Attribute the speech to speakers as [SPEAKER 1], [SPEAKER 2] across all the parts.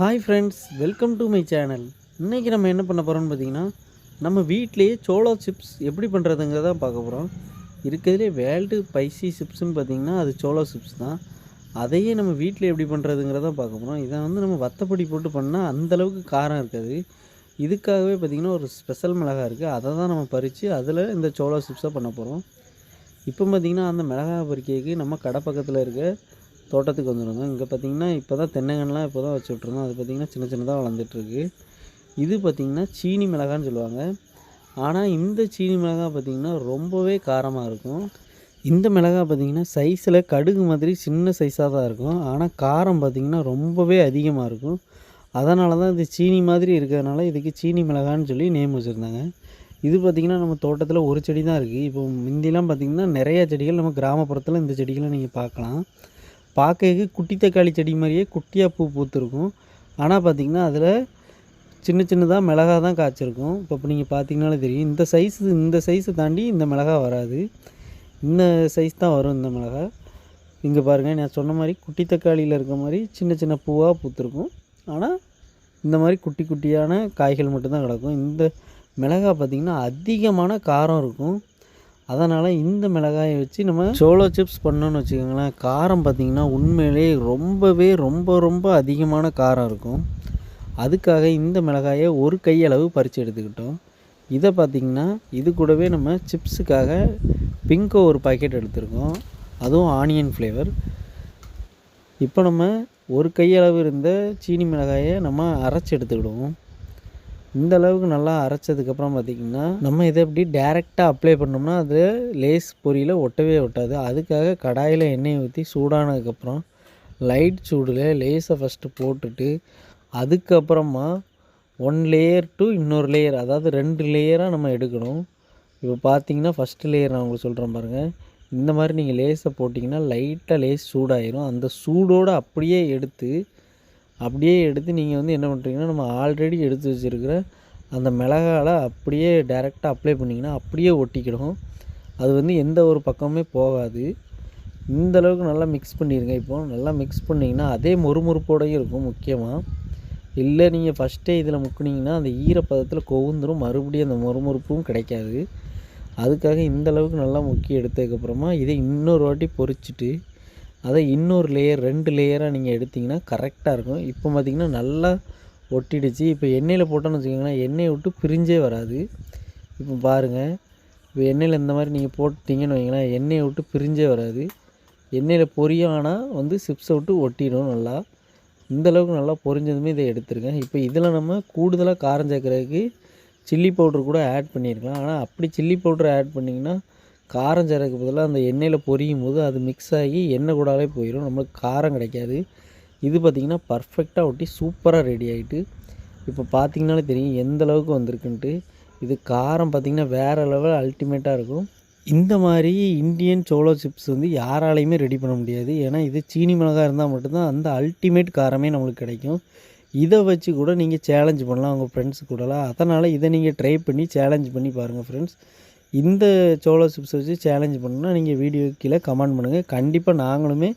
[SPEAKER 1] Hi friends, welcome to my channel. இன்றைக்கி நம்ம என்ன பண்ண போகிறோம்னு பார்த்திங்கன்னா, நம்ம வீட்டிலேயே சோளோ சிப்ஸ் எப்படி பண்ணுறதுங்கிறத பார்க்க போகிறோம். இருக்கிறதுலே வேர்ல்டு ஸ்பைசி சிப்ஸ்ன்னு பார்த்திங்கன்னா அது சோளோ சிப்ஸ் தான். அதையே நம்ம வீட்டில் எப்படி பண்ணுறதுங்கிறத பார்க்க போகிறோம். இதை நம்ம வத்தப்பொடி போட்டு பண்ணால் அந்தளவுக்கு காரம் இருக்காது. இதுக்காகவே பார்த்திங்கன்னா ஒரு ஸ்பெஷல் மிளகாய் இருக்குது. அதை தான் நம்ம பறித்து அதில் இந்த சோளோ சிப்ஸை பண்ண போகிறோம். இப்போ பார்த்திங்கன்னா அந்த மிளகாய் பறிக்கைக்கு நம்ம கடை பக்கத்தில் இருக்க தோட்டத்துக்கு வந்துடுங்க. இங்கே பார்த்திங்கன்னா இப்போ தான் தென்னங்கன்லாம் இப்போ தான் வச்சு விட்ருந்தோம். அது பார்த்திங்கன்னா சின்ன சின்னதாக வளர்ந்துட்டுருக்கு. இது பார்த்திங்கன்னா சீனி மிளகான்னு சொல்லுவாங்க. ஆனால் இந்த சீனி மிளகாய் பார்த்திங்கன்னா ரொம்பவே காரமாக இருக்கும். இந்த மிளகாய் பார்த்திங்கன்னா சைஸில் கடுகு மாதிரி சின்ன சைஸாக தான் இருக்கும். ஆனால் காரம் பார்த்திங்கன்னா ரொம்பவே அதிகமாக இருக்கும். அதனால தான் இது சீனி மாதிரி இருக்கிறதுனால இதுக்கு சீனி மிளகான்னு சொல்லி நேம் வச்சுருந்தாங்க. இது பார்த்திங்கன்னா நம்ம தோட்டத்தில் ஒரு செடி தான் இருக்குது. இப்போ முந்திலாம் பார்த்திங்கன்னா நிறையா செடிகள் நம்ம கிராமப்புறத்தில் இந்த செடிகளை நீங்கள் பார்க்கலாம். பார்க்கறதுக்கு குட்டி தக்காளி செடி மாதிரியே குட்டியாக பூ பூத்துருக்கும். ஆனால் பார்த்திங்கன்னா அதில் சின்ன சின்னதாக மிளகா தான் காய்ச்சிருக்கும். இப்போ நீங்கள் பார்த்திங்கனாலே தெரியும். இந்த சைஸை தாண்டி இந்த மிளகா வராது. இந்த சைஸ் தான் வரும் இந்த மிளகா. இங்கே பாருங்கள், நான் சொன்ன மாதிரி குட்டி தக்காளியில் இருக்க மாதிரி சின்ன சின்ன பூவாக பூத்துருக்கும். ஆனால் இந்த மாதிரி குட்டி குட்டியான காய்கள் மட்டும்தான் கிடக்கும். இந்த மிளகா பார்த்திங்கன்னா அதிகமான காரம் இருக்கும். அதனால் இந்த மிளகாயை வச்சு நம்ம சோளோ சிப்ஸ் பண்ணோன்னு வச்சுக்கோங்களேன். காரம் பார்த்திங்கன்னா உண்மையிலே ரொம்ப அதிகமான காரம் இருக்கும். அதுக்காக இந்த மிளகாயை ஒரு கையளவு பறித்து எடுத்துக்கிட்டோம். இதை பார்த்திங்கன்னா இது கூடவே நம்ம சிப்ஸுக்காக பிங்கோ ஒரு பாக்கெட் எடுத்துருக்கோம். அதுவும் ஆனியன் ஃப்ளேவர். இப்போ நம்ம ஒரு கையளவு இருந்த சீனி மிளகாயை நம்ம அரைச்சி எடுத்துக்கிடுவோம். இந்த அளவுக்கு நல்லா அரைச்சதுக்கப்புறம் பார்த்திங்கன்னா நம்ம இதை எப்படி டேரெக்டாக அப்ளை பண்ணோம்னா அது லேஸ் பொரியில் ஒட்டவே ஒட்டாது. அதுக்காக கடாயில் எண்ணெயை ஊற்றி சூடானதுக்கப்புறம் லைட் சூடில் லேஸை ஃபஸ்ட்டு போட்டுட்டு அதுக்கப்புறமா ஒன் லேயர் டு இன்னொரு லேயர், அதாவது 2 லேயராக நம்ம எடுக்கணும். இப்போ பார்த்திங்கன்னா ஃபஸ்ட்டு லேயர் நான் உங்களுக்கு சொல்கிறேன் பாருங்கள். இந்த மாதிரி நீங்கள் லேஸை போட்டிங்கன்னா லைட்டாக லேஸ் சூடாயிரும். அந்த சூடோடு அப்படியே எடுத்து நீங்கள் என்ன பண்ணுறீங்கன்னா நம்ம ஆல்ரெடி எடுத்து வச்சுருக்கிற அந்த மிளகாவில் அப்படியே டைரெக்டாக அப்ளை பண்ணிங்கன்னா அப்படியே ஒட்டிக்கிடும். அது எந்த ஒரு பக்கமே போகாது. இந்தளவுக்கு நல்லா மிக்ஸ் பண்ணிடுங்க. இப்போது நல்லா மிக்ஸ் பண்ணிங்கன்னா அதே மொறுமொறுப்போடையும் இருக்கும். முக்கியமாக இல்லை நீங்கள் ஃபஸ்ட்டே இதில் முக்குனிங்கன்னா அந்த ஈரப்பதத்தில் கொவுந்துரும், மறுபடியும் அந்த மொறுமொறுப்பும் கிடைக்காது. அதுக்காக இந்தளவுக்கு நல்லா முக்கி எடுத்ததுக்கப்புறமா இதை இன்னொரு வாட்டி பொரிச்சிட்டு அதை இன்னொரு லேயர் 2 லேயராக நீங்கள் எடுத்திங்கன்னா கரெக்டாக இருக்கும். இப்போ பார்த்திங்கன்னா நல்லா ஒட்டிடுச்சு. இப்போ எண்ணெயில் போட்டோன்னு வச்சுக்கோங்களேன், எண்ணெயை விட்டு பிரிஞ்சே வராது. இப்போ பாருங்கள், இப்போ எண்ணெயில் இந்த மாதிரி நீங்கள் போட்டிங்கன்னு வைங்களேன், எண்ணெயை விட்டு பிரிஞ்சே வராது. எண்ணெயில் பொரியும், ஆனால் சிப்ஸை விட்டு ஒட்டிடும் நல்லா. இந்தளவுக்கு நல்லா பொரிஞ்சதுமே இதை எடுத்துருங்க. இப்போ இதில் நம்ம கூடுதலாக காரம் சேர்க்குறதுக்கு சில்லி பவுட்ரு கூட ஆட் பண்ணியிருக்கலாம். ஆனால் அப்படி சில்லி பவுட்ரு ஆட் பண்ணிங்கன்னா காரம் சேர்க்க பதிலாக அந்த எண்ணெயில் பொரியும் போது அது மிக்ஸ் ஆகி எண்ணெய் கூடாலே போயிடும், நம்மளுக்கு காரம் கிடைக்காது. இது பார்த்திங்கன்னா பர்ஃபெக்டாக ஒட்டி சூப்பராக ரெடி ஆகிட்டு இப்போ பார்த்திங்கனாலே தெரியும் எந்த அளவுக்கு வந்திருக்குன்ட்டு. இது காரம் பார்த்திங்கன்னா வேறு லெவல் அல்டிமேட்டாக இருக்கும். இந்த மாதிரி இந்தியன் சோளோ சிப்ஸ் யாராலையுமே ரெடி பண்ண முடியாது. ஏன்னா இது சீனி மிளகாய் இருந்தால் மட்டும்தான் அந்த அல்டிமேட் காரமே நம்மளுக்கு கிடைக்கும். இதை வச்சு கூட நீங்கள் சேலஞ்ச் பண்ணலாம் உங்கள் ஃப்ரெண்ட்ஸு கூடலாம். அதனால் இதை நீங்கள் ட்ரை பண்ணி சேலஞ்ச் பண்ணி பாருங்கள் ஃப்ரெண்ட்ஸ். இந்த சோளோ சிப்ஸை வச்சு சேலஞ்ச் பண்ணணுன்னா நீங்கள் வீடியோ கீழே கமெண்ட் பண்ணுங்கள். கண்டிப்பாக நாங்களுமே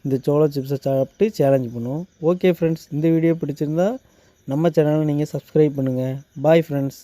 [SPEAKER 1] இந்த சோளோ சிப்ஸை சாப்பிட்டு சேலஞ்ச் பண்ணுவோம். ஓகே ஃப்ரெண்ட்ஸ், இந்த வீடியோ பிடிச்சிருந்தா நம்ம சேனலை நீங்கள் சப்ஸ்கிரைப் பண்ணுங்கள். Bye friends.